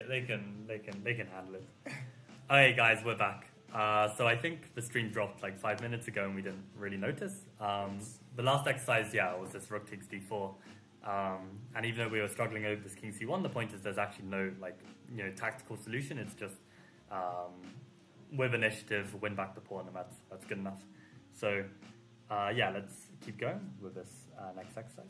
they can handle it. Okay, guys, we're back. So I think the stream dropped like 5 minutes ago and we didn't really notice. The last exercise, was this rook takes d4. And even though we were struggling over this king c1, the point is there's actually no tactical solution. It's just with initiative, win back the pawn, and that's good enough. So let's keep going with this next exercise.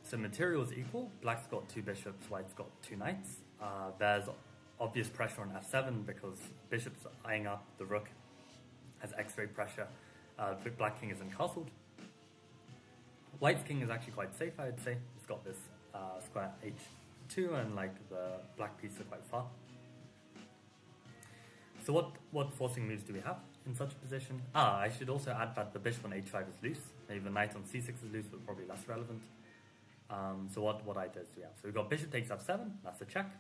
So material is equal. Black's got 2 bishops, white's got 2 knights. There's obvious pressure on f7 because bishop's eyeing up the rook, has x-ray pressure. Black king isn't castled. White's king is actually quite safe, I would say. It's got this square h2 and the black pieces are quite far. So what forcing moves do we have in such a position? I should also add that the bishop on h5 is loose. Maybe the knight on c6 is loose, but probably less relevant. So what ideas do we have? So we've got bishop takes f7, that's a check.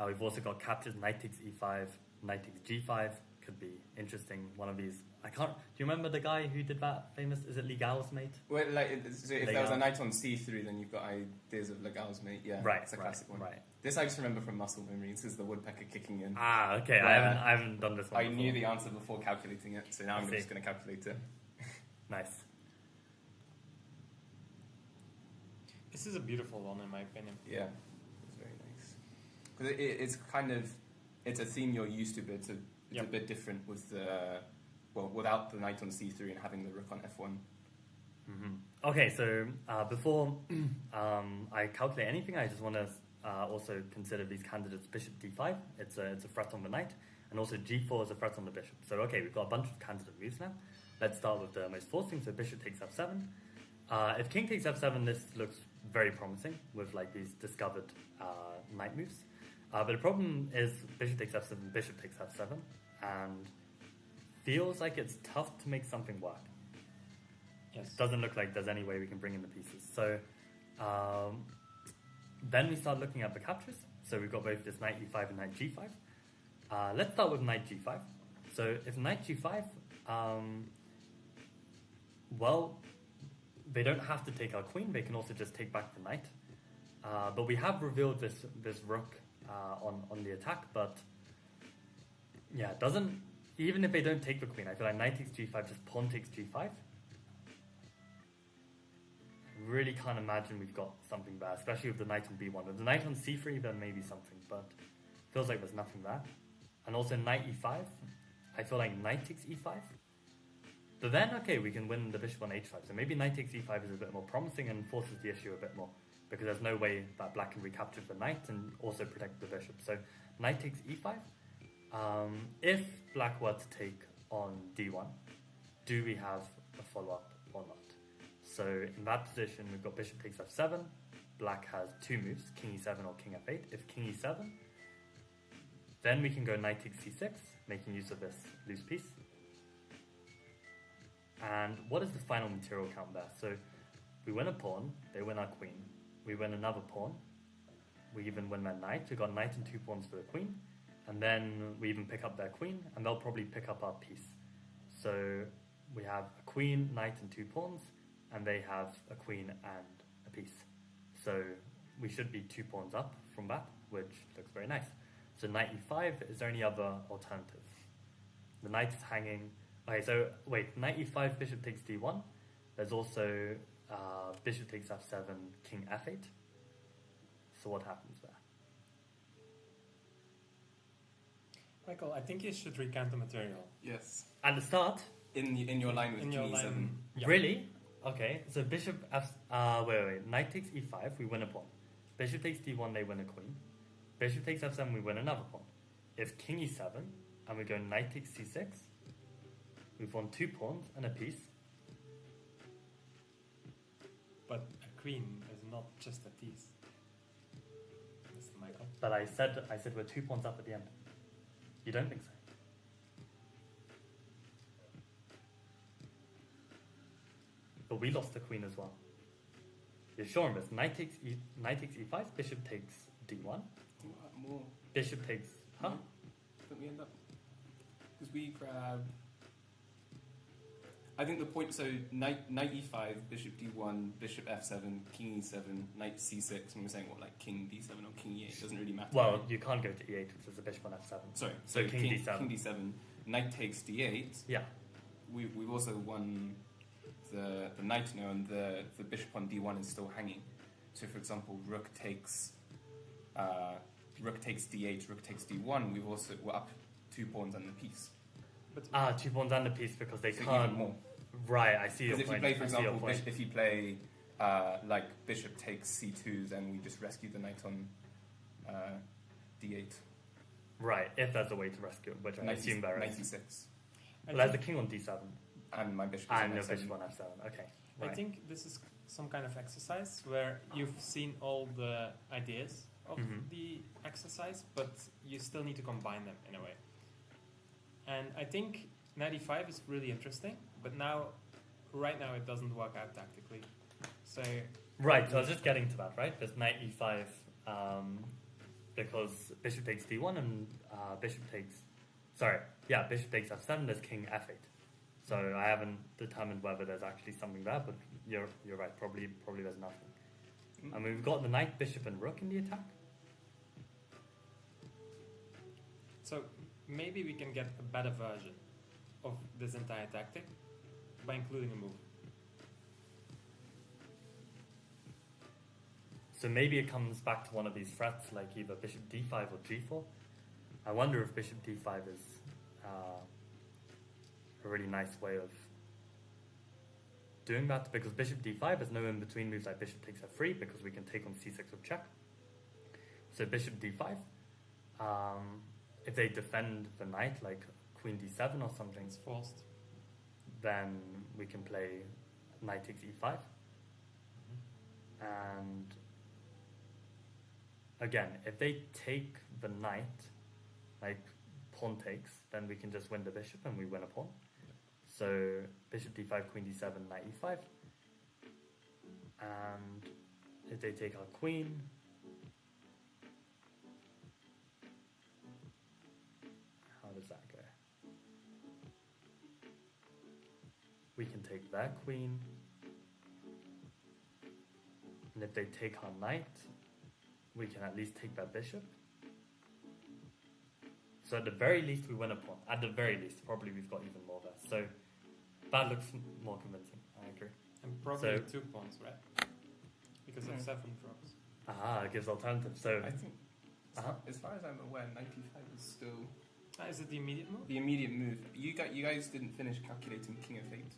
We've also got captures, knight takes e5, knight takes g5. Could be interesting. One of these. Do you remember the guy who did that famous? Is it Legal's mate? Well, so if there was a knight on c3, then you've got ideas of Legal's mate. Yeah, right. It's a classic one. Right. This I just remember from muscle memory. This is the woodpecker kicking in. Okay. I haven't done this one I before. knew the answer before calculating it, so now I'm just going to calculate it. Nice. This is a beautiful one, in my opinion. Yeah, it's very nice. Because it's kind of, it's a theme you're used to, but it's a bit different with without the knight on c3 and having the rook on f1. Mm-hmm. Okay, so before I calculate anything, I just want to also consider these candidates. Bishop d5, it's a threat on the knight, and also g4 is a threat on the bishop. So okay, we've got a bunch of candidate moves now. Let's start with the most forcing. So bishop takes f7. If king takes f7, this looks very promising with these discovered knight moves. But the problem is bishop takes f7, bishop takes f7, and feels like it's tough to make something work. Yes. Doesn't look like there's any way we can bring in the pieces. So then we start looking at the captures. So we've got both this knight e5 and knight g5. Let's start with knight g5. So if knight g5, they don't have to take our queen. They can also just take back the knight. But we have revealed this rook on the attack. But yeah, even if they don't take the queen, I feel like knight takes g5, just pawn takes g5. Really can't imagine we've got something there, especially with the knight on b1. With the knight on c3, then maybe something, but feels like there's nothing there. And also knight e5, I feel like knight takes e5. But then, okay, we can win the bishop on h5. So maybe knight takes e5 is a bit more promising and forces the issue a bit more, because there's no way that black can recapture the knight and also protect the bishop. So knight takes e5. If black were to take on d1, do we have a follow-up or not? So in that position, we've got bishop takes f7. Black has 2 moves, king e7 or king f8. If king e7, then we can go knight takes c6, making use of this loose piece. And what is the final material count there? So we win a pawn, they win our queen. We win another pawn. We even win their knight. We've got knight and 2 pawns for the queen. And then we even pick up their queen, and they'll probably pick up our piece. So we have a queen, knight, and 2 pawns, and they have a queen and a piece. So we should be 2 pawns up from that, which looks very nice. So knight e5, is there any other alternative? The knight is hanging. Okay, so wait, knight e5, bishop takes d1. There's also bishop takes f7, king f8. So what happens there? Michael, I think you should recount the material. Yes. At the start? In your line with In king your e7. line, yeah. Really? Okay, so bishop f... wait. Knight takes e5, we win a pawn. Bishop takes d1, they win a queen. Bishop takes f7, we win another pawn. If king e7, and we go knight takes c6, we've won 2 pawns and a piece. But a queen is not just a piece. Mr. Michael. But I said we're 2 pawns up at the end. You don't think so? But we lost the queen as well. You're sure on this? Knight takes e5, bishop takes d1. More. Bishop takes... Huh? Don't we end up... Because we grab... I think the point. So knight e5, bishop d1, bishop f7, king e7, knight c6, and we're saying what like king d7 or king e8. It doesn't really matter. Well, you can't go to e8 because there's a bishop on f7. Sorry. So king d7. King d7. Knight takes d8. Yeah. We've also won the knight now, and the bishop on d1 is still hanging. So for example, rook takes d8, rook takes d1. We're up 2 pawns and the piece. But 2 pawns and the piece because they So can't. even more. Right, I see your Because if point. you play, for I see your example, point. if you play like bishop takes c2, then we just rescue the knight on d8. Right, if there's a way to rescue it, which I assume there is. 96. Well, there's a king on d7 And my bishop is and on a f7. bishop on f7. Okay. Right. I think this is some kind of exercise where you've seen all the ideas of Mhm. the exercise, but you still need to combine them in a way. And I think 95 is really interesting, but right now it doesn't work out tactically. So Right, so I was just getting to that, right? There's knight e5 because bishop takes d1 and bishop takes f7, there's king f8. So I haven't determined whether there's actually something there, but you're right, probably there's nothing. I mean, we've got the knight, bishop and rook in the attack. So maybe we can get a better version of this entire tactic by including a move. So maybe it comes back to one of these threats, like either bishop d5 or g4. I wonder if bishop d5 is a really nice way of doing that, because bishop d5 has no in-between moves like bishop takes f3, because we can take on c6 with check. So bishop d5, if they defend the knight, like queen d7 or something, It's forced. then we can play knight takes e5. And again, if they take the knight, like pawn takes, then we can just win the bishop and we win a pawn. So bishop d5, queen d7, knight e5. And if they take our queen, how does that go? We can take their queen. And if they take our knight, we can at least take their bishop. So at the very least, we win a pawn. At the very least, probably we've got even more there. So that looks more convincing. I agree. And probably So- 2 pawns, right? Because Yeah. f7 drops. It gives alternatives. So I think, Uh-huh. as far as I'm aware, 95 is still Is it the immediate move? the immediate move. You guys didn't finish calculating king f8.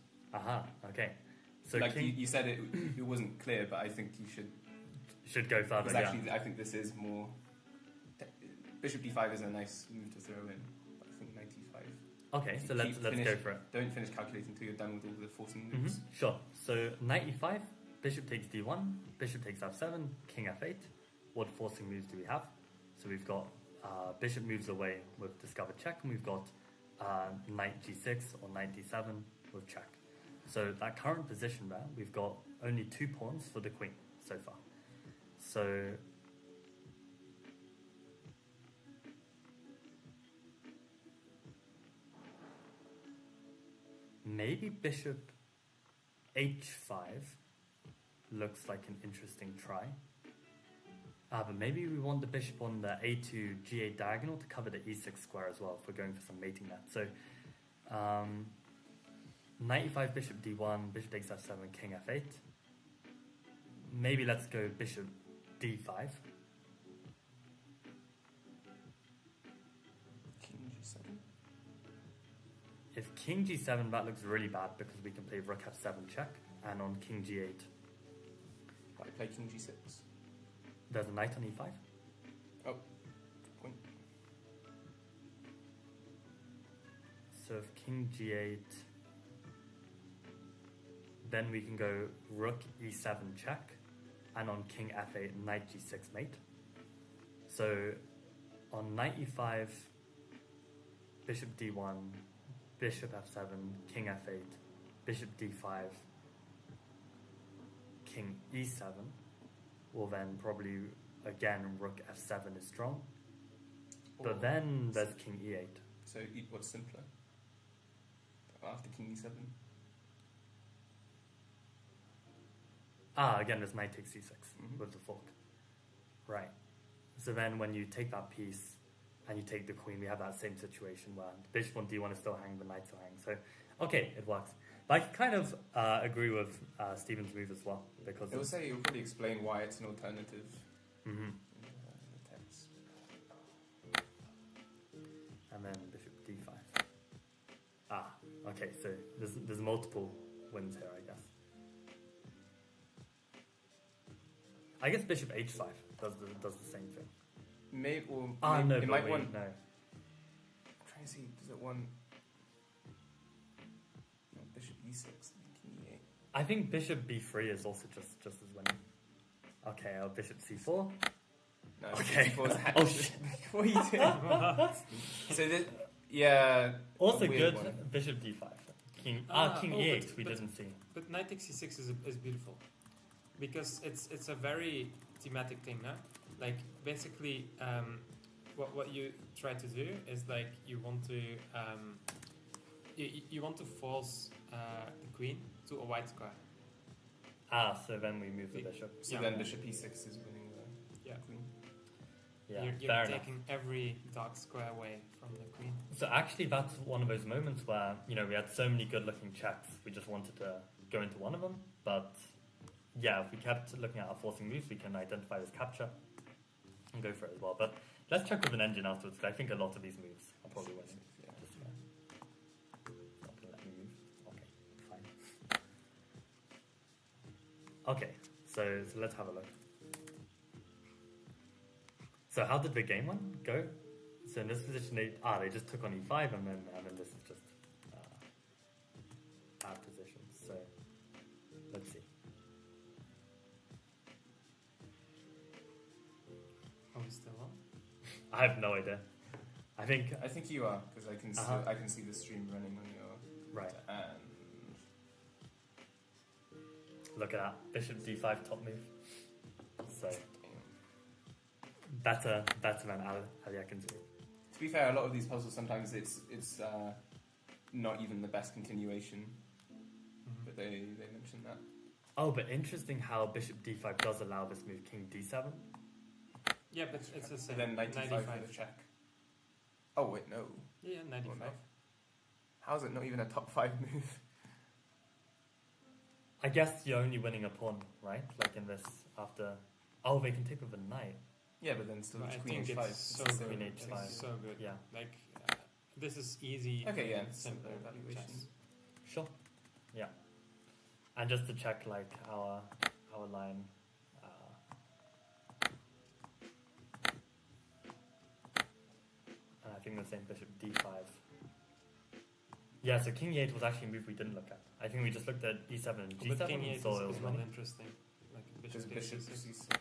okay. So Like king you said, it wasn't clear, but I think you should. should go further. Because Yeah. actually, I think this is more. Bishop d5 is a nice move to throw in. But I think 95. Okay. So let's finish- go for it. Don't finish calculating until you're done with all the forcing Mhm, moves. Sure. So knight e5, bishop takes d1, bishop takes f7, king f8. What forcing moves do we have? So we've got bishop moves away with discovered check, and we've got knight g6 or knight d7 with check. So that current position there, we've got only 2 pawns for the queen so far. So maybe bishop h5 looks like an interesting try. But maybe we want the bishop on the a2 g8 diagonal to cover the e6 square as well if we're going for some mating net. So knight e5, bishop d1, bishop takes f7, king f8. Maybe let's go bishop d5. King g7. If king g7, that looks really bad because we can play rook f7 check, and on king g8 I play king g6. there's a knight on e5. Oh, point. So if king g8, then we can go rook e7 check, and on king f8, knight g6 mate. So on knight e5, bishop d1, bishop f7, king f8, bishop d5, king e7, will then probably again rook f7 is strong. Or- But then there's king e8. So what's simpler? After king e7. Again, there's knight takes c6 with the fork. Right. So then when you take that piece and you take the queen, we have that same situation where the bishop on d1 is still hanging, the knight's still hanging. So, okay, it works. But I kind of agree with Stephen's move as well. Because It will say, it will probably explain why it's an alternative Mm-hmm. in the text. And then bishop d5. Okay, so there's multiple wins here, I guess. I guess bishop h5 does the same thing. Maybe, or No, maybe, it but might wait, want. no. I'm trying to see, does it want. No, bishop e6, king e8. I think bishop b3 is also just as winning. Okay, bishop c4. No, Okay. bishop e4 is Oh, shit. What are you doing? So this, yeah. Also a weird good, one. bishop d5. King Oh, e8 we but- didn't see. But knight takes c6 is beautiful because it's a very thematic thing, no? Like basically, what you try to do is like you want to you want to force the queen to a white square. So then we move the bishop. So Yeah. then bishop e6 is winning the Yeah. queen. Yeah, you're fair enough. taking every dark square away from the queen. So actually that's one of those moments where, we had so many good looking checks, we just wanted to go into one of them, but yeah, if we kept looking at our forcing moves, we can identify this capture and go for it as well. But let's check with an engine afterwards, because I think a lot of these moves are probably winning. Yeah. Just, it's not gonna let me move. Okay, fine. Okay, so let's have a look. So how did the game one go? So in this position, they just took on e5, and then this is just bad position. So let's see. Are we still on? I have no idea. I think I think you are, because I can Uh-huh. I can see the stream running on your. right. And Look at that bishop d5 top move. So damn. better than Aliakin's move. To be fair, a lot of these puzzles sometimes it's not even the best continuation, but they mention that. Oh, but interesting how bishop d5 does allow this move, king d7. Yeah, but it's the So same. then 95 for the check. Oh wait, no. Yeah, 95. Oh, no. How is it not even a top 5 move? I guess you're only winning a pawn, right? Like in this after. Oh, they can take with a knight. Yeah, but then still But I it's queen think h5. it's so It's good. Queen the h5. It's so good. Yeah. Like this is easy. Okay, yeah, and simple simple evaluation. chess. Sure. Yeah. And just to check, like our line. And I think the same bishop d5. Yeah, so king e8 was actually a move we didn't look at. I think we just looked at e7 and g7 But king and E8 saw it was is not winning. interesting. Like Because bishop takes bishop c6. c6.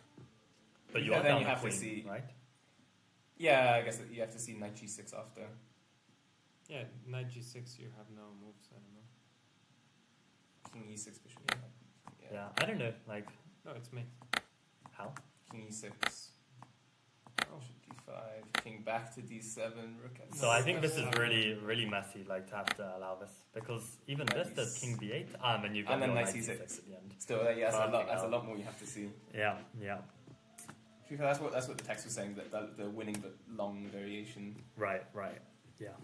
But you Yeah, are then down you the have to queen, see- right? Yeah, I guess that you have to see knight g6 after. Yeah, knight g6. You have no moves anymore. King e6, bishop Yeah. e5. Yeah, I don't know, like, No, it's me. how? King e6, Oh, bishop d5, king back to d7, rook f6. So I think this is That's- really, really messy, like, to have to allow this. Because even this, there's king b8, and then you've got And then your knight knight c6. c6 at the end. Still, yeah, Fucking that's a hell. lot more you have to see. Yeah, yeah. To be fair, that's what the text was saying, that the winning but long variation. Right, yeah.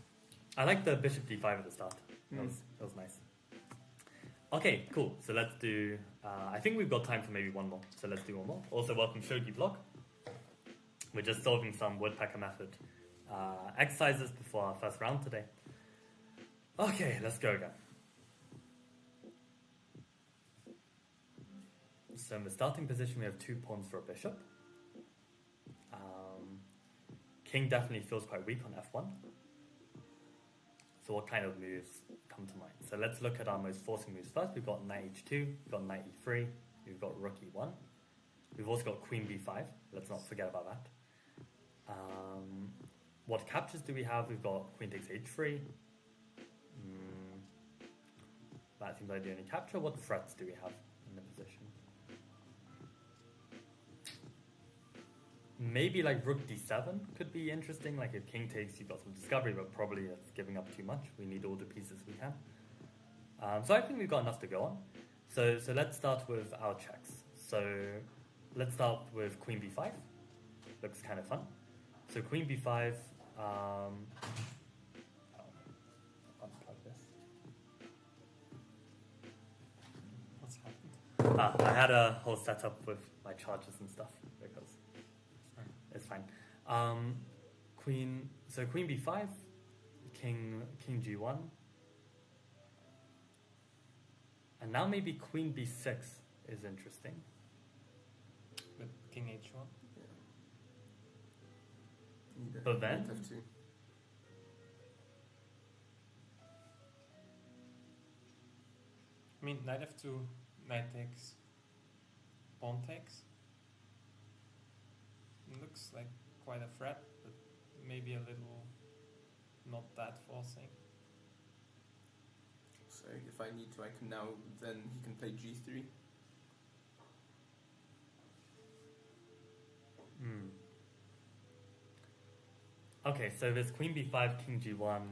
I like the bishop d5 at the start. That Mm. was nice. Okay, cool. So let's do. I think we've got time for maybe one more. So let's do one more. Also, welcome Shogi Vlog. We're just solving some woodpecker method exercises before our first round today. Okay, let's go again. So in the starting position, we have 2 pawns for a bishop. King definitely feels quite weak on f1. So what kind of moves come to mind? So let's look at our most forcing moves first. We've got knight h2, we've got knight e3, we've got rook e1. We've also got queen b5. Let's not forget about that. What captures do we have? We've got queen takes h3. That seems like the only capture. What threats do we have in the position? Maybe like rook d7 could be interesting. Like if king takes, you've got some discovery, but probably it's giving up too much. We need all the pieces we can. So I think we've got enough to go on. So let's start with our checks. So let's start with queen b5. Looks kind of fun. So queen b5. Unplug this. What's happened? I had a whole setup with my charges and stuff because it's fine. Queen b5, king g1, and now maybe queen b6 is interesting. With king h1. But then F2. I mean, knight f2, knight takes, pawn takes. Looks like quite a threat, but maybe a little not that forcing. So if I need to, I can now, then he can play g3. Okay, so there's queen b5, king g1,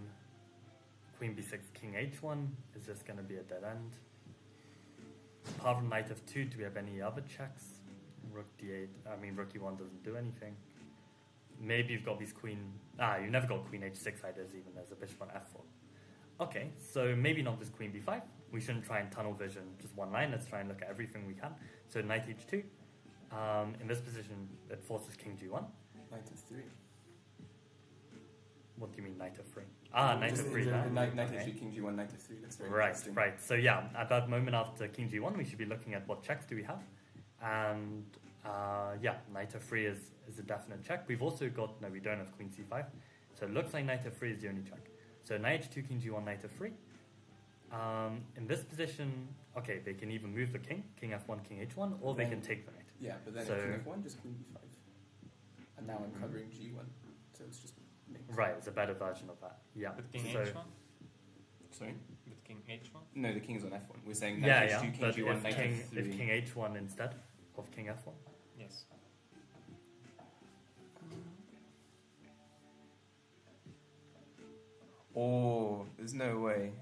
queen b6, king h1. Is this going to be a dead end? Apart from knight f2, do we have any other checks? Rook d8. I mean, rook e1 doesn't do anything. Maybe you've got these queen. You've never got queen h6 ideas, even there's a bishop on f4. Okay, so maybe not this queen b5. We shouldn't try and tunnel vision just one line. Let's try and look at everything we can. So knight h2. In this position, it forces king g1. Knight f3. What do you mean knight f3? Knight f3. Knight Okay. h3, king g1, knight f3. That's very Right, interesting. right. So yeah, at that moment after king g1, we should be looking at what checks do we have. And knight f3 is a definite check. We've also got, no, we don't have queen c5. So it looks like knight f3 is the only check. So knight h2, king g1, knight f3. In this position, okay, they can either move the king f1, king h1, or they can take the knight. Yeah, but then So- king f1, just queen b5. And now I'm covering g1. So it's just mate. Right, it's a better version of that. Yeah. With king so, h1? Sorry? With king h1? No, the king's on f1. We're saying yeah, knight yeah. h2, king But g1, knight f3. if king h1 instead of king f1. Yes. Oh, there's no way.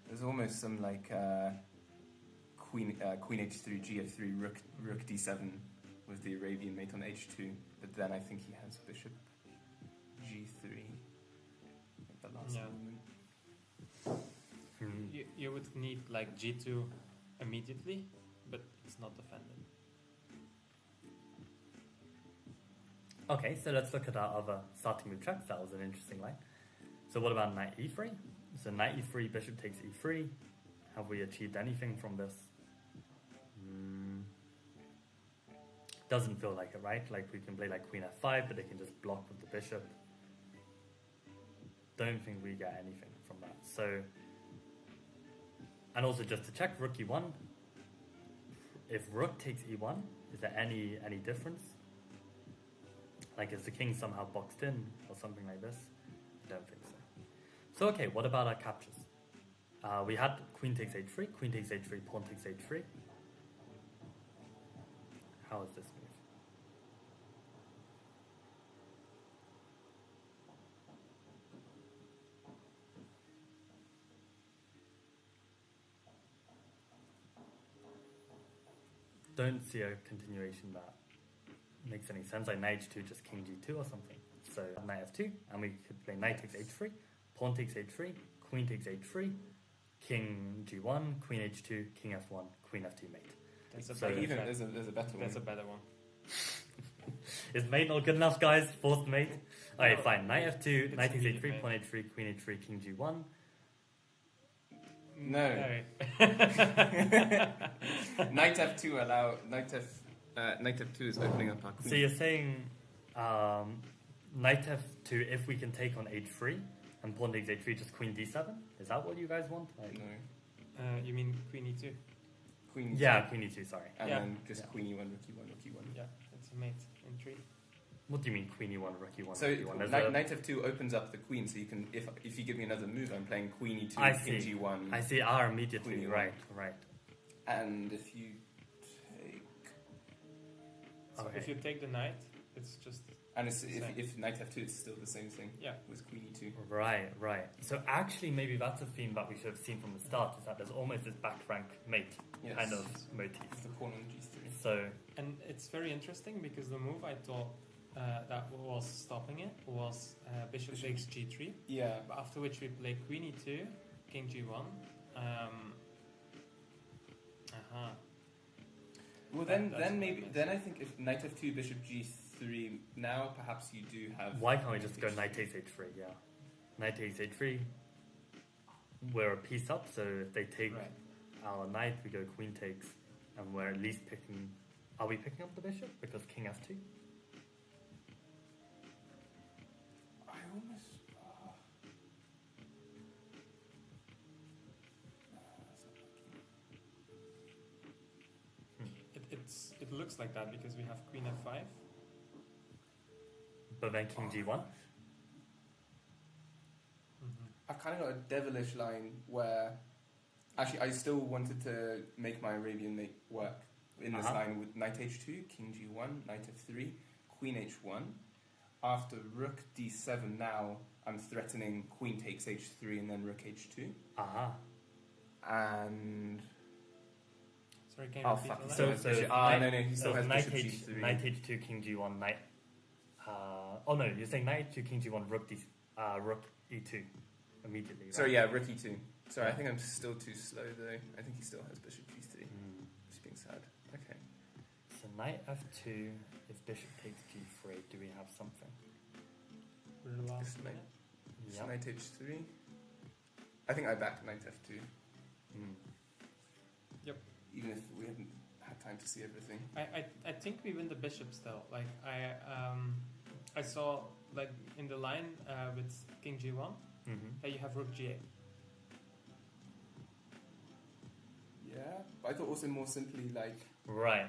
There's almost some like queen h3, gf3, rook d7 with the Arabian mate on h2. But then I think he has bishop g3 at the last Yeah. moment. You would need like g2 immediately, but it's not defended. Okay, so let's look at our other starting with checks. That was an interesting line. So what about knight e3? So knight e3, bishop takes e3. Have we achieved anything from this? Doesn't feel like it, right? Like we can play like queen f5, but they can just block with the bishop. Don't think we get anything from that. So, and also just to check, rook e1. If rook takes e1, is there any difference? Like is the king somehow boxed in or something like this? I don't think so. So okay, what about our captures? We had queen takes h3, queen takes h3, pawn takes h3. How is this move? Don't see a continuation that makes any sense. Like knight h2, just king g2 or something. So knight f2, and we could play knight takes h3, pawn takes h3, queen takes h3, king g1, queen h2, king f1, queen f2 mate. There's a So better Even check. there's a better There's a one. better one. Is mate not good enough, guys? Forced mate? Okay, No, fine. Knight f2, it's knight takes immediate h3, mate. pawn h3, queen h3, king g1. No. Knight f2 allow knight f2 is opening up our queen. So you're saying knight f2 if we can take on h3 and pawn takes h3, just queen d7? Is that what you guys want? Like, No. You mean queen e2? Queen yeah, e2, queen e2, sorry. and Yeah. then just Yeah. queen e1, rook e1, rook e1. Yeah, it's a mate in 3. What do you mean queen e1, rook e1, So rook e1? There's knight, a- knight f2 opens up the queen, so you can if you give me another move, I'm playing queen e2, I king see. g1, I see R immediately, Queen e1. right. and if you take So Okay. if you take the knight, it's just And if Same. knight f2, it's still the same thing. Yeah. With queen e2. Right. So actually, maybe that's a theme that we should have seen from the start, is that there's almost this back rank mate Yes. kind of motif. The pawn on g3. So, And it's very interesting because the move I thought that was stopping it was bishop takes g3. Yeah. But after which we play queen e2, king g1. Well, That's what I then I think if knight f2, bishop g3, now perhaps you do have. why can't we just go knight takes h3? Yeah. Knight takes h3. We're a piece up, so if they take Right. our knight, we go queen takes, and we're at least picking. Are we picking up the bishop? Because king f2? I almost. It looks like that because we have queen f5. But then king g1? I've kind of got a devilish line where. Actually, I still wanted to make my Arabian mate work in this line with knight h2, king g1, knight f3, queen h1. After rook d7, now I'm threatening queen takes h3 and then rook h2. And. Sorry, can you Oh, repeat fuck. all that? So, So he still has knight, bishop h, g3. knight h2, king g1, knight. Oh no, you're saying knight h2, king g1, rook e2 immediately. Right? Sorry, yeah, rook e2. Sorry, I think I'm still too slow though. I think he still has bishop g3. Just being sad. Okay. So knight f2, if bishop takes g3, do we have something? We're the last Just minute. Yeah. Knight h3. I think I back knight f2. Yep. Even if we haven't had time to see everything. I think we win the bishop still. Like I saw like in the line with king g1 that you have rook g8. Yeah, but I thought also more simply like Right.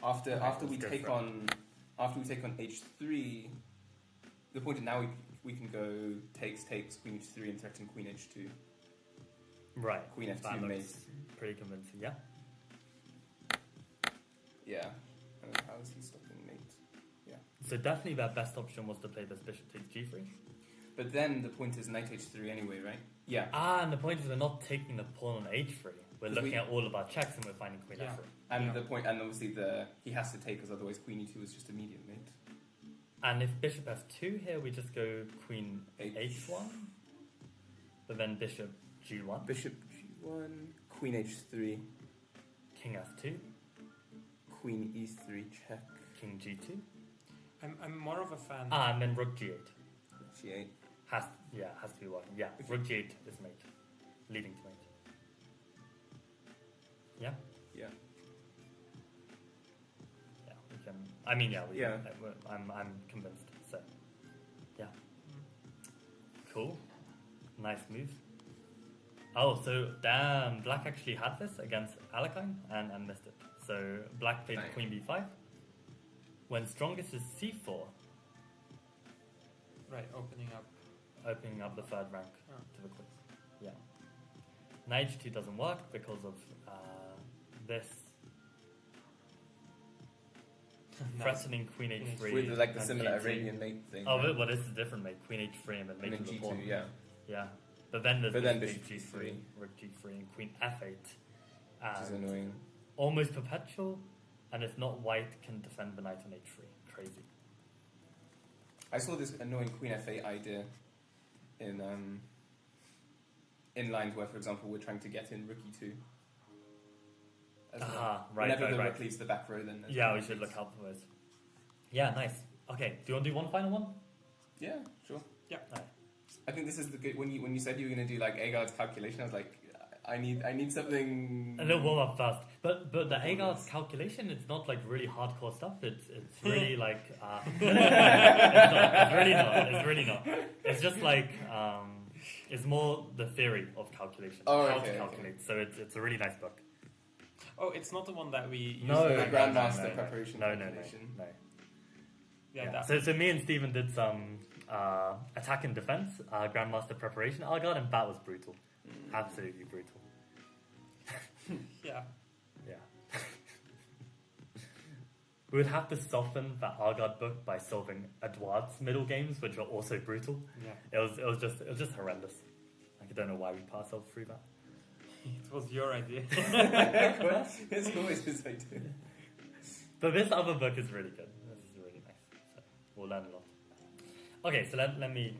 after we let's go take for it. after we take on h3, the point is now we can go takes queen h3 and threaten queen h2. Right. Queen f2 That mate. looks pretty convincing, yeah? Yeah. And then how is he stopping mate? Yeah. So definitely their best option was to play this bishop takes g3. But then the point is knight h3 anyway, right? Yeah. And the point is we're not taking the pawn on h3. We're 'Cause looking we- at all of our checks and we're finding queen Yeah. f3. And Yeah. the point, and obviously he has to take, because otherwise queen e2 is just immediate mate. And if bishop f2 here, we just go queen h1, but then bishop g1, Bishop g1, queen h3, king f2, queen e3 check, king g2, I'm more of a fan. and then rook g8. g8. Has to be working. Yeah, rook g8 is mate, leading to mate. Yeah, Yeah. we can. I mean, we Yeah. I'm convinced. So, yeah, cool, nice move. Oh, so damn, black actually had this against Alekhine and missed it. So black played Nice. queen b5. When strongest is c4, Right, opening up the third rank Oh. to the quiz. Yeah. Knight h2 doesn't work because of this threatening queen h3. With like the and similar g2. Arabian mate thing. Oh, right? well, this is different, mate. Queen h3 and then And mate then to the g2, pawn. yeah. Yeah. But then there's But then bishop bishop g3, g3. rook g3, and queen f8. Which is And annoying. almost perpetual, and if not, white can defend the knight on h3. Crazy. I saw this annoying queen f8 idea in lines where, for example, we're trying to get in rook e2. As well. Right. Whenever the right. rook leaves the back row, then there's Yeah, queen we should f8. look out for those. Yeah, nice. Okay, do you want to do one final one? Yeah, sure. Yeah. Alright. I think this is the good when you said you were going to do like Agard's calculation. I was like, I need something. A little warm up first, but the Agard's calculation, it's not like really hardcore stuff. It's really like it's really not. It's just like it's more the theory of calculation, Oh, how okay, to calculate. So it's a really nice book. Oh, it's not the one that we use No, for the the Grandmaster preparation No. calculation. Yeah, Yeah. that. So me and Steven did some attack and defense, Grandmaster preparation Agard, and that was brutal. Absolutely brutal. Yeah. Yeah. We would have to soften that Argard book by solving Edouard's middle games, which are also brutal. Yeah. It was just horrendous. Like, I don't know why we put ourselves through that. It was your idea. It's always his idea. But this other book is really good. This is really nice. So we'll learn a lot. Okay, so let me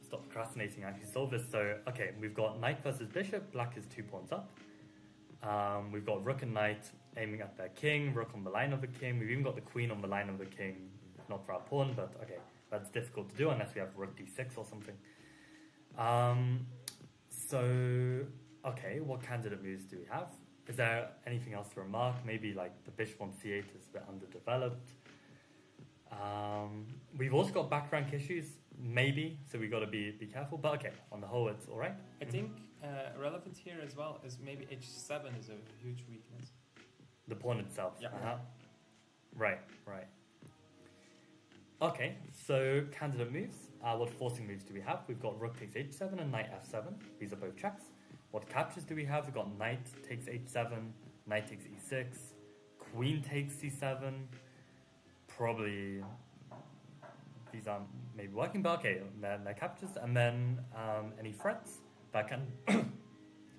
stop procrastinating and actually solve this. So, okay, we've got knight versus bishop. Black is 2 pawns up. We've got rook and knight aiming at their king. Rook on the line of the king. We've even got the queen on the line of the king. Not for our pawn, but okay, that's difficult to do unless we have rook d6 or something. So, okay, what candidate moves do we have? Is there anything else to remark? Maybe like the bishop on c8 is a bit underdeveloped. We've also got back rank issues, maybe, so we've got to be careful. But okay, on the whole, it's all right. I think relevant here as well is maybe h7 is a huge weakness. The pawn itself. Yeah. Right. Okay, so candidate moves. What forcing moves do we have? We've got rook takes h7 and knight f7. These are both checks. What captures do we have? We've got knight takes h7, knight takes e6, queen takes c7. Probably these aren't maybe working, but okay, they're captures. And then any threats that can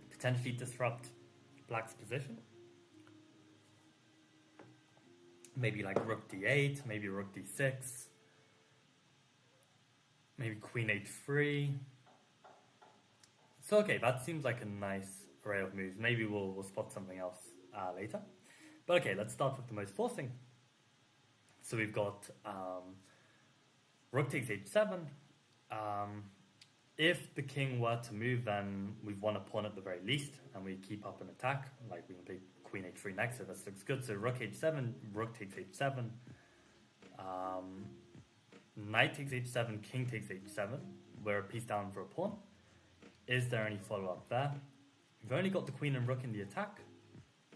potentially disrupt black's position. Maybe like rook d8, maybe rook d6, maybe queen h3. So okay, that seems like a nice array of moves. Maybe we'll spot something else later. But okay, let's start with the most forcing. So we've got rook takes h7. If the king were to move, then we've won a pawn at the very least, and we keep up an attack. Like we can play queen h3 next, so this looks good. So rook h7, rook takes h7, knight takes h7, king takes h7. We're a piece down for a pawn. Is there any follow-up there? We've only got the queen and rook in the attack.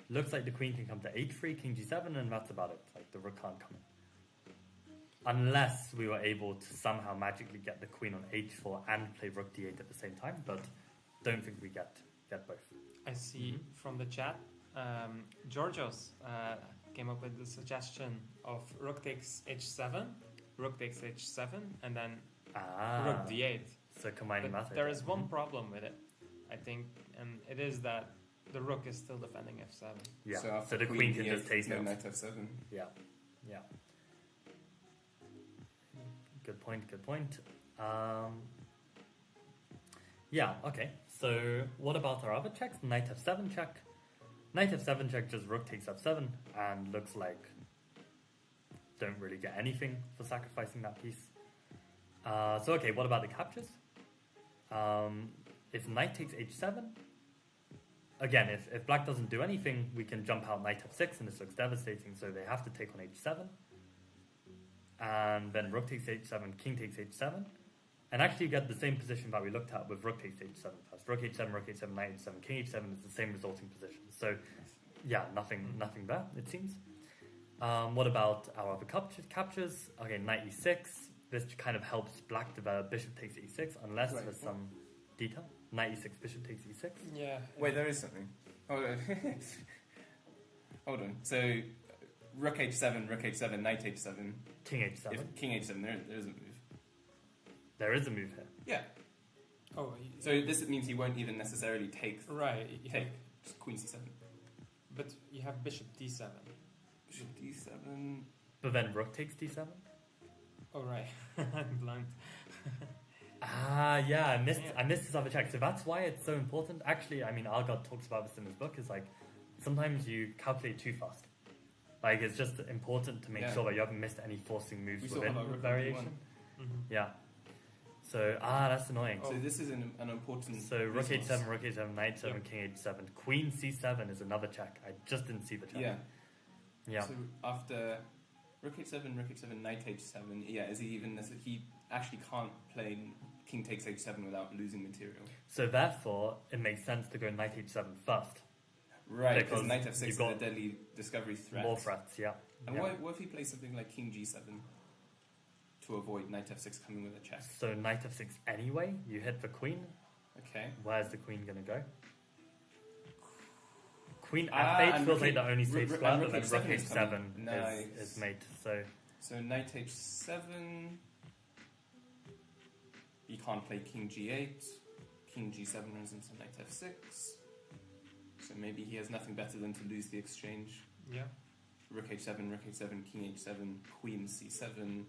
Looks like the queen can come to h3, king g7, and that's about it. Like the rook can't come in. Unless we were able to somehow magically get the queen on h4 and play rook d8 at the same time, but don't think we get both. I see from the chat, Georgios came up with the suggestion of rook takes h7, rook takes h7, and then rook d8. So combining But that. there is one problem with it, I think, and it is that the rook is still defending f7. Yeah. So, So the queen can just take no it. knight f7. Yeah. Good point. Yeah, okay. So what about our other checks? Knight f7 check. Knight f7 check, just rook takes f7, and looks like don't really get anything for sacrificing that piece. So okay, what about the captures? If knight takes h7, again, if black doesn't do anything, we can jump out knight f6, and this looks devastating, so they have to take on h7. And then rook takes h7, king takes h7. And actually you get the same position that we looked at with rook takes h7 first. Rook h7, knight h7, king h7 is the same resulting position. So yeah, nothing there, it seems. What about our other captures? Okay, knight e6. This kind of helps black develop bishop takes e6, unless there's some detail. Knight e6, bishop takes e6. Yeah. Wait, there is something. Hold on. Hold on. So rook h7, knight h7. King h7. If king h7, there is a move. There is a move here. Yeah. Oh. So this means he won't even necessarily take just queen c7. But you have bishop d7. Bishop d7. But then rook takes d7. Oh right, I'm blind. Yeah, I missed this other check. So that's why it's so important. Actually, I mean, Argard talks about this in his book. Is like sometimes you calculate too fast. Like it's just important to make sure that you haven't missed any forcing moves within variation. Yeah. So that's annoying. So this is an important. So rook h7, knight 7, king h7, queen c7 is another check. I just didn't see the check. Yeah. So after rook h7, knight h7. Yeah, is he even? He actually can't play king takes h7 without losing material. So therefore, it makes sense to go knight h7 first. Right, because knight f6 is a deadly discovery threat. More threats, yeah. And what if he plays something like king g7 to avoid knight f6 coming with a check? So knight f6 anyway, you hit the queen. Okay. Where's the queen going to go? Queen Ah, F8 and feels rook like the only rook- safe rook- square, and but then rook rook H7 is H7 coming. Nice. is mate. So So knight H7. You can't play king G8. King G7 runs into knight F6. So maybe he has nothing better than to lose the exchange. Yeah. Rook H7, King H7, Queen C7.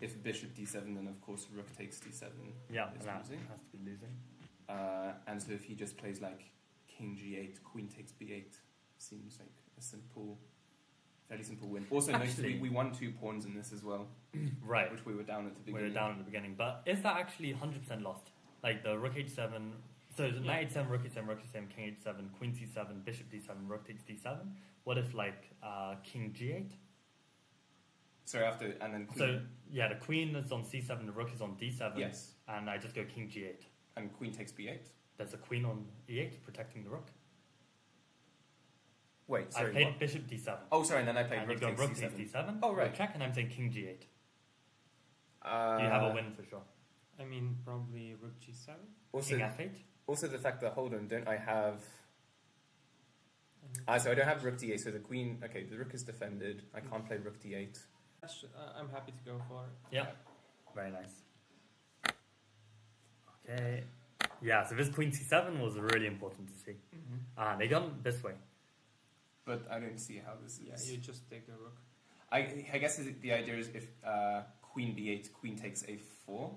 If bishop D7, then of course rook takes D7 yeah, is that losing. has to be losing. And so if he just plays like King G8, Queen takes B8, seems like a fairly simple win. Also, notice Actually- we won 2 pawns in this as well, Right. which we were down at the We beginning. were down at the beginning, but is that actually 100% lost? Like the rook H7, so the knight H7, rook H7, rook H7, king H7, queen C7, bishop D7, rook takes D7. What if like king G8? Sorry, and then Queen. So yeah, the queen is on C7, the rook is on D7, Yes, and I just go king G8. and Queen takes B8. There's a queen on E8 protecting the rook. Wait, I sorry, played what? bishop D7. Oh, sorry, and then I played And rook you go takes rook C7. takes D7. Oh, right. Check, and I'm saying king G8. You have a win for sure. I mean, probably rook G7. Also, King F8. also the fact that, hold on, don't I have... so I don't have rook D8, so the queen... Okay, the rook is defended. I can't play rook D8. I'm happy to go for it. Yeah. Very nice. Okay. Yeah, so this queen C7 was really important to see. They gone this way. But I don't see how this Yeah, is... you just take the rook. I guess the idea is if queen B8, queen takes A4.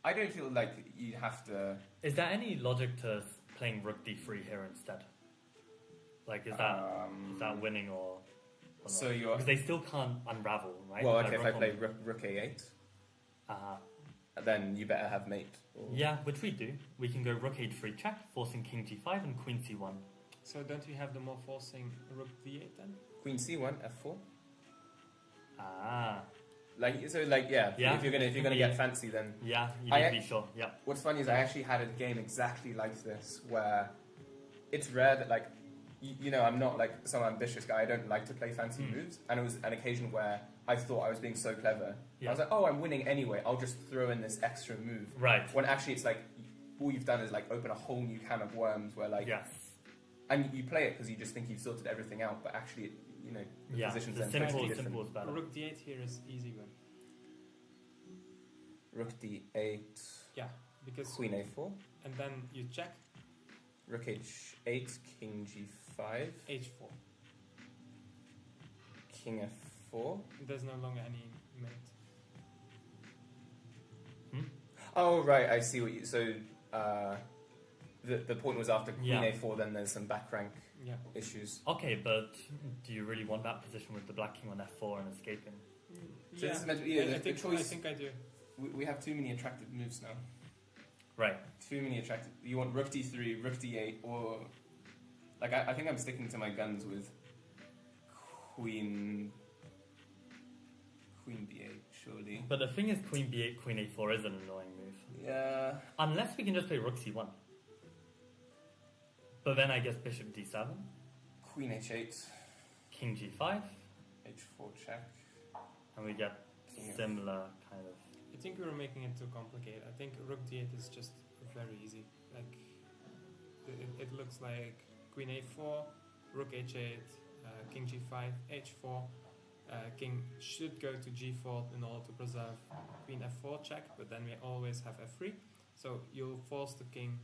I don't feel like you have to... Is there any logic to playing rook D3 here instead? Like, is that winning or not? So you're... Because they still can't unravel, right? Well, Like okay, if I on- play rook A8, then you better have mate. Or... Yeah, which we do. We can go rook H3 check, forcing king G5 and queen C1. So don't we have the more forcing rook D8 then? Queen C1, F4. Ah. Yeah. Yeah, If you're gonna get fancy, then Yeah, you I need to ac- be sure. Yeah. what's funny is I actually had a game exactly like this where it's rare that like you know I'm not like some ambitious guy. I don't like to play fancy moves, and it was an occasion where I thought I was being so clever. Yeah. I was like, oh, I'm winning anyway. I'll just throw in this extra move. Right. When actually it's like all you've done is like open a whole new can of worms where like Yes. and you play it because you just think you've sorted everything out, but actually you know the Yeah. positions The then totally different. simple is better. Rook D8 here is easy win. Rook D8, Yeah, because Queen A4, and then you check Rook H8, King G5, H4. King F4. There's no longer any mate. Oh right, I see what you. So the point was after Queen Yeah. A4, then there's some back rank Yeah. issues. Okay, but do you really want that position with the black king on F4 and escaping? So this is meant to be I the think choice. I think I do. We have too many attractive moves now. Right. Too many attractive. You want Rook D3, Rook D8, or like I think I'm sticking to my guns with Queen B8 surely. But the thing is, queen B8, queen A4 is an annoying move. Yeah. Unless we can just play rook C1. But then I guess bishop D7, Queen H8, king G5, H4 check. and we get King F- similar kind of... I think we were making it too complicated. I think rook D8 is just very easy. Like it looks like queen A4, rook H8, king G5, H4. King should go to G4 in order to preserve queen F4 check, but then we always have F3. So you'll force the king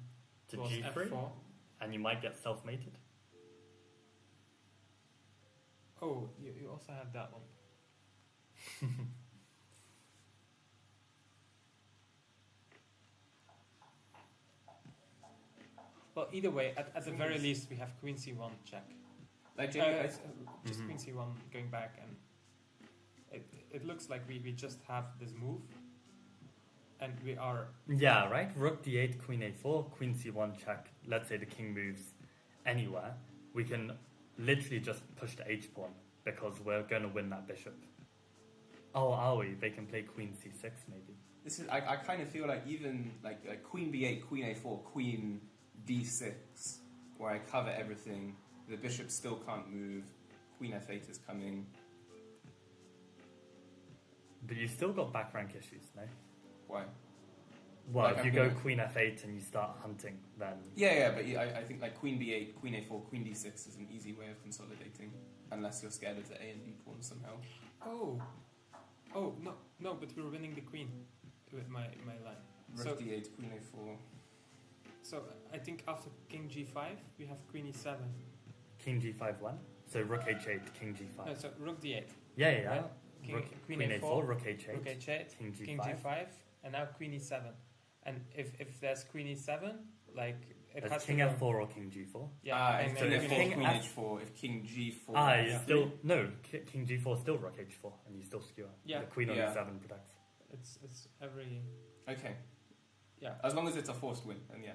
To towards G3? F4. And you might get self-mated. Oh, you also have that one. Well, either way, at the very least, we have queen C1 check. Like Just Mhm. queen C1 going back, and it looks like we just have this move, and we are Yeah, right? Rook D8, queen A4, queen C1 check. Let's say the king moves anywhere. We can literally just push the H-pawn because we're going to win that bishop. Oh, are we? They can play queen C6 maybe. this is I kind of feel like even like Queen B8, Queen A4, Queen D6, where I cover everything. The bishop still can't move. Queen F8 is coming. But you still got back rank issues, no? Why? Well, Like, if I'm you go gonna- queen f8 and you start hunting, then But I think like queen b8, queen a4, queen d6 is an easy way of consolidating, unless you're scared of the a and b pawns somehow. Oh, no, but we're winning the queen with my line. Rook So- d8, queen a4. So I think after king g5, we have queen e7. king g5 1. So rook h8, king g5. No, so rook d8. Yeah. Right? King, Rook, queen, queen a4, a4, rook h8, rook h8, king g5. king g5, and now queen e7. And if there's queen e7, like it There's has king to go, f4 or king g4. yeah, If and king then if f4, king queen F- h4, if king g4. You Yeah. still no. King g4 still rook h4, and you still skewer. Yeah. The queen on Yeah. e7 protects. it's every Okay. yeah. As long as it's a forced win, then yeah.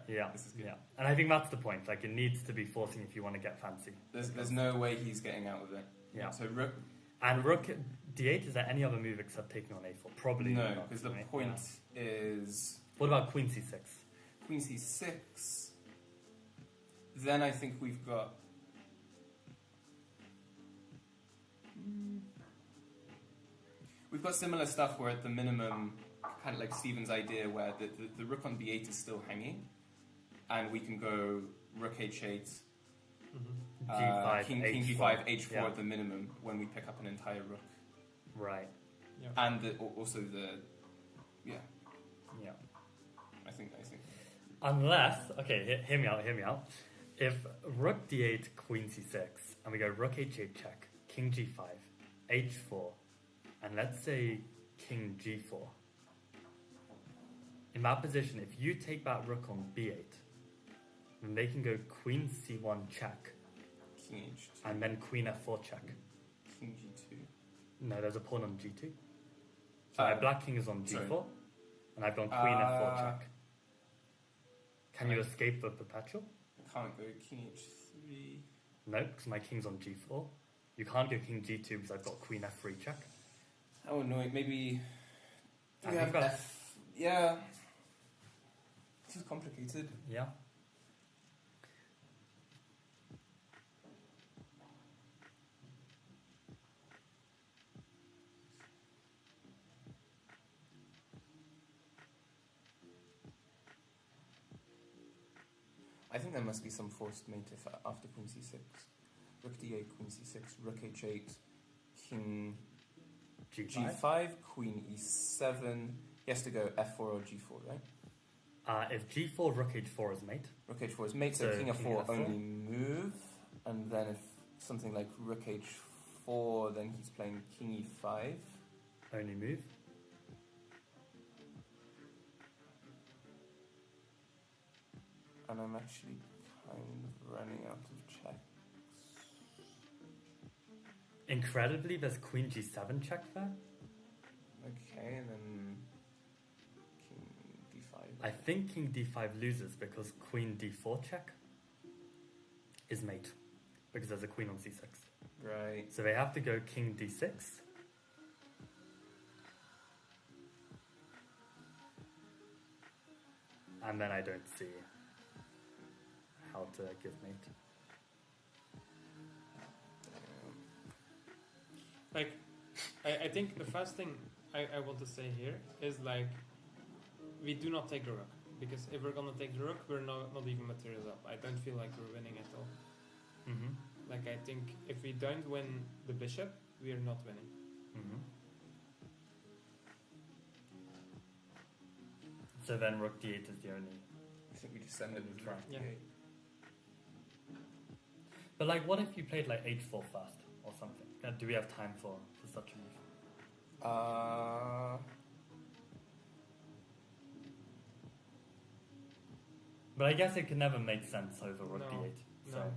Yeah, This is good. yeah. And I think that's the point. Like, it needs to be forcing if you want to get fancy. There's no way he's getting out of it. Yeah. So rook. And rook d8, is there any other move except taking on a4? Probably No, not, because the right? point Yeah. is What about queen c6? queen c6. Then I think we've got. We've got similar stuff where at the minimum, kind of like Stephen's idea, where the rook on b8 is still hanging, and we can go rook h8, G5, king H4. g5, h4 Yeah. at the minimum when we pick up an entire rook, Right. Yeah. and also yeah. Yeah. I think. Unless, okay, hear me out. If rook d8, queen c6, and we go rook h8 check, king g5, h4, and let's say king g4. In that position, if you take that rook on b8, then they can go queen c1 check, King h2, and then queen f4 check. king g2. No, there's a pawn on g2. So my black king is on g4, sorry. and I've gone queen f4 check. Can you escape the perpetual? Can't go king h3. No, because my king's on g4. You can't go king g2 because I've got queen f3 check. How annoying. Maybe. I We think have that's- f. Yeah. This is complicated. Yeah. I think there must be some forced mate if after queen c6. Rook d8, queen c6, rook h8, king g5. g5, queen e7. He has to go f4 or g4, right? If g4, rook h4 is mate. Rook h4 is mate, so So king king f4 f4. only move. And then if something like rook h4, then he's playing king e5. Only move. And I'm actually kind of running out of checks. Incredibly, there's queen g7 check there. Okay, and then king d5. I think king d5 loses because queen d4 check is mate. Because there's a queen on c6. Right. So they have to go king d6. And then I don't see how to give mate. Like, I think the first thing I want to say here is like, we do not take the rook. Because if we're gonna take the rook, we're not even materials up. I don't feel like we're winning at all. Mm-hmm. Like, I think if we don't win the bishop, we are not winning. Mm-hmm. So then rook d8 is the only. I think we just send it with rook Yeah. d8. But like, what if you played like h4 first or something? Do we have time for such a move? But I guess it could never make sense over rook No, d8. So, no. No.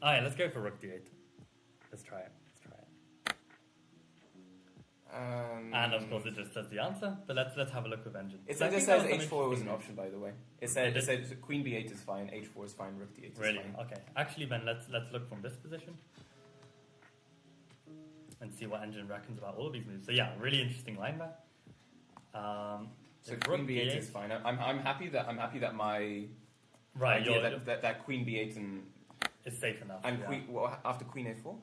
alright, let's go for rook d8. Let's try it. And of course, it just says the answer. But let's have a look with engine. It So I just think says that was h4 was some an interesting option, by the way. It It said queen b8 is fine, h4 is fine, rook d8 is Really? fine. Okay. Actually, then let's look from this position and see what engine reckons about all of these moves. So yeah, really interesting line there. So if queen rook b8 is fine. I'm happy that my right. idea that queen b8 It's safe enough. and yeah. queen after queen a4.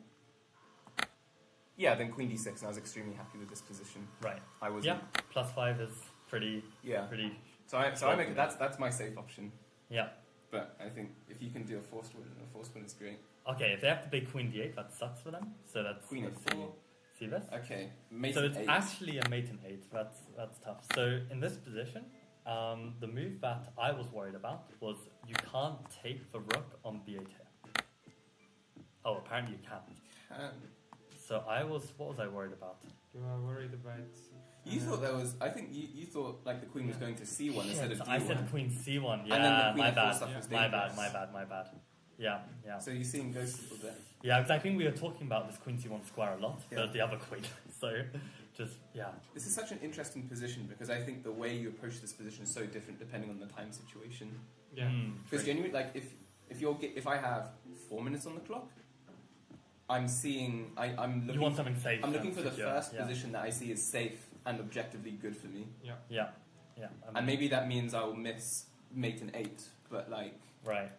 Yeah, then queen d6, and I was extremely happy with this position. Right. I was Yeah. +5 is pretty yeah. pretty So I make it, that's my safe option. Yeah. But I think if you can do a forced win, is great. Okay, if they have to play queen d8, that sucks for them. So that's Queen let's f4. see this. Okay, mate So it's 8. actually a mate in 8. That's tough. So in this position, the move that I was worried about was you can't take the rook on b8 here. Oh, apparently you can't. So what was I worried about? You are worried about. You thought there was. I think you thought like the queen was going to c1 instead of d1. I said queen c1. Yeah, and then the queen my f4 bad. stuff was My dangerous. bad. Yeah. So you're seeing ghosts a little bit. Yeah, because I think we were talking about this queen c1 square a lot, Yeah. but the other queen. So, just, yeah. This is such an interesting position because I think the way you approach this position is so different depending on the time situation. Yeah. Because genuinely, like if I have 4 minutes on the clock, I'm looking. You want something safe. I'm looking for the secure, first yeah. position that I see is safe and objectively good for me. Yeah. And maybe that means I'll miss mate and 8, but like. Right.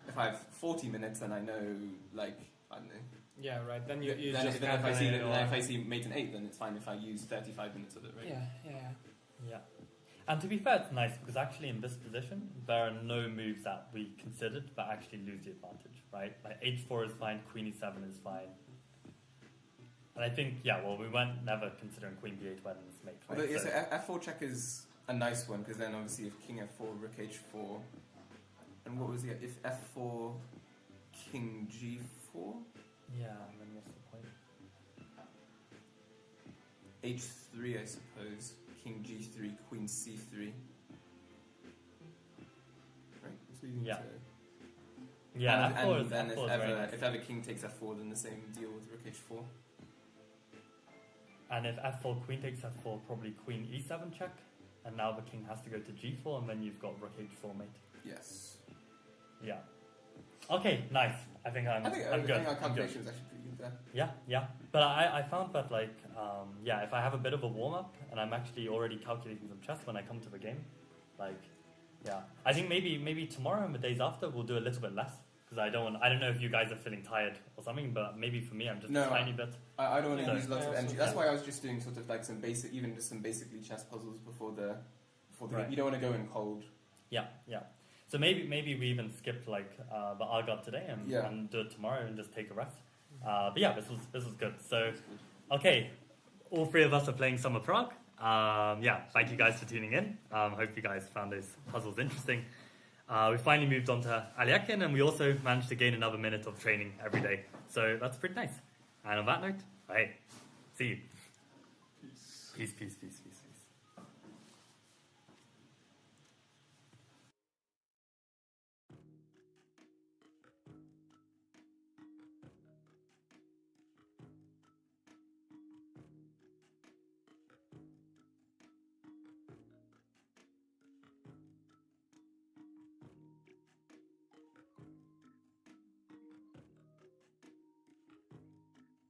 If I have 40 minutes, then I know, like, I don't know. Yeah, right. Then you then just if I see calculate it all. if I see mate and 8, then it's fine if I use 35 minutes of it, right? Yeah. And to be fair, it's nice because actually in this position, there are no moves that we considered that actually lose the advantage, right? Like h4 is fine, queen e7 is fine. And I think, we weren't never considering queen b8 when it's mate, right? Although, so f4 check is a nice one because then obviously if king f4, rook h4, and what was the if f4, king g4? Yeah, and then what's the point? h3, I suppose. King g3, queen c3. Right? So you need Yeah. to- Yeah, and f4 is, then F4 is very nice. if ever king takes f4, then the same deal with rook h4. And if f4, queen takes f4, probably queen e7 check. And now the king has to go to g4, and then you've got rook h4 mate. Yes. Yeah. Okay, nice. I think I'm I good. think our I'm good. calculation is actually pretty good there. Yeah. But I found that, like, if I have a bit of a warm-up, and I'm actually already calculating some chess when I come to the game, like, yeah. I think maybe tomorrow and the days after we'll do a little bit less. Because I don't know if you guys are feeling tired or something, but maybe for me I'm just a tiny bit. I don't want to So- use lots of Yeah, energy. so- That's why I was just doing sort of like some basically chess puzzles before the Right. game. You don't want to go in cold. Yeah. So maybe we even skip like the Argot today and do it tomorrow and just take a rest. But yeah, this was good. So okay, all three of us are playing Summer Prague. Thank you guys for tuning in. Hope you guys found those puzzles interesting. We finally moved on to Aliakin, and we also managed to gain another minute of training every day. So that's pretty nice. And on that note, hey, see you. Peace.